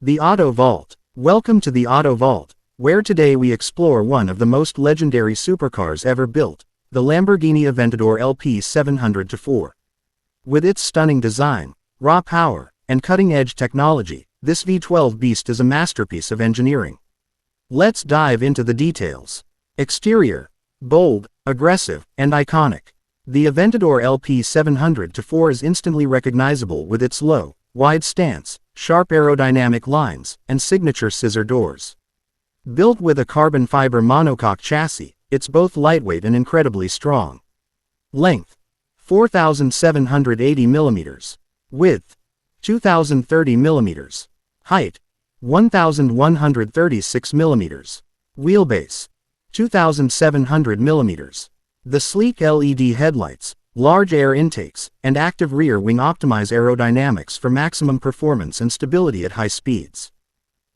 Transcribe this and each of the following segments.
The Auto Vault. Welcome to the Auto Vault, where today we explore one of the most legendary supercars ever built, the Lamborghini Aventador LP 700-4. With its stunning design, raw power, and cutting-edge technology, this V12 beast is a masterpiece of engineering. Let's dive into the details. Exterior. Bold, aggressive, and iconic. The Aventador LP 700-4 is instantly recognizable with its low, wide stance, sharp aerodynamic lines, and signature scissor doors. Built with a carbon fiber monocoque chassis, it's both lightweight and incredibly strong. Length: 4,780 mm. Width: 2,030 mm. Height: 1,136 mm. Wheelbase: 2,700 mm. The sleek LED headlights, large air intakes, and active rear wing optimize aerodynamics for maximum performance and stability at high speeds.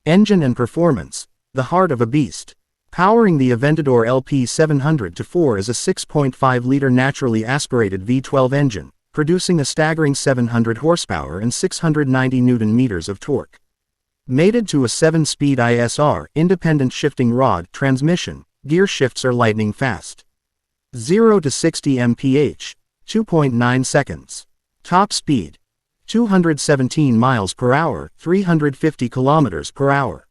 Engine and performance: the heart of a beast. Powering the Aventador LP 700-4 is a 6.5-liter naturally aspirated V12 engine, producing a staggering 700 horsepower and 690 Nm of torque. Mated to a 7-speed ISR independent shifting rod transmission, gear shifts are lightning fast. 0 to 60 mph, 2.9 seconds. Top speed: 217 miles per hour, 350 kilometers per hour.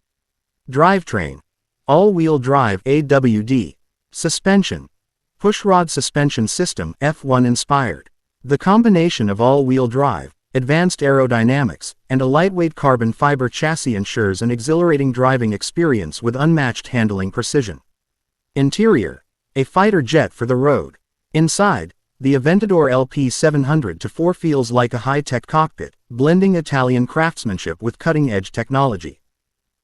Drivetrain: all-wheel drive AWD. Suspension: pushrod suspension system F1 inspired. The combination of all-wheel drive, advanced aerodynamics, and a lightweight carbon fiber chassis ensures an exhilarating driving experience with unmatched handling precision. Interior: a fighter jet for the road. Inside, the Aventador LP 700-4 feels like a high-tech cockpit, blending Italian craftsmanship with cutting-edge technology.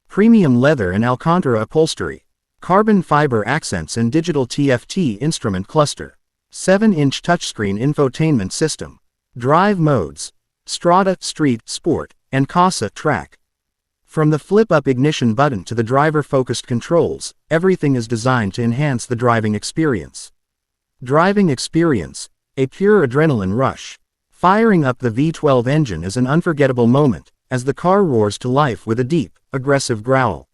Premium leather and Alcantara upholstery. Carbon fiber accents and digital TFT instrument cluster. 7-inch touchscreen infotainment system. Drive modes: Strada, Street, Sport, and Casa, Track. From the flip-up ignition button to the driver-focused controls, everything is designed to enhance the driving experience. Driving experience: a pure adrenaline rush. Firing up the V12 engine is an unforgettable moment, as the car roars to life with a deep, aggressive growl.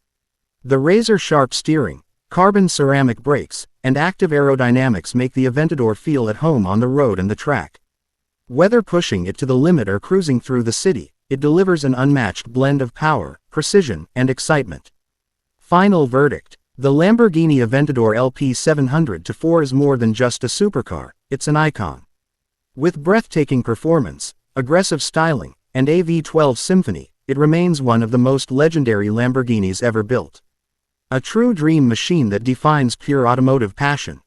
The razor-sharp steering, carbon ceramic brakes, and active aerodynamics make the Aventador feel at home on the road and the track. Whether pushing it to the limit or cruising through the city, it delivers an unmatched blend of power, precision, and excitement. Final verdict: the Lamborghini Aventador LP 700-4 is more than just a supercar, it's an icon. With breathtaking performance, aggressive styling, and a V12 symphony, it remains one of the most legendary Lamborghinis ever built. A true dream machine that defines pure automotive passion.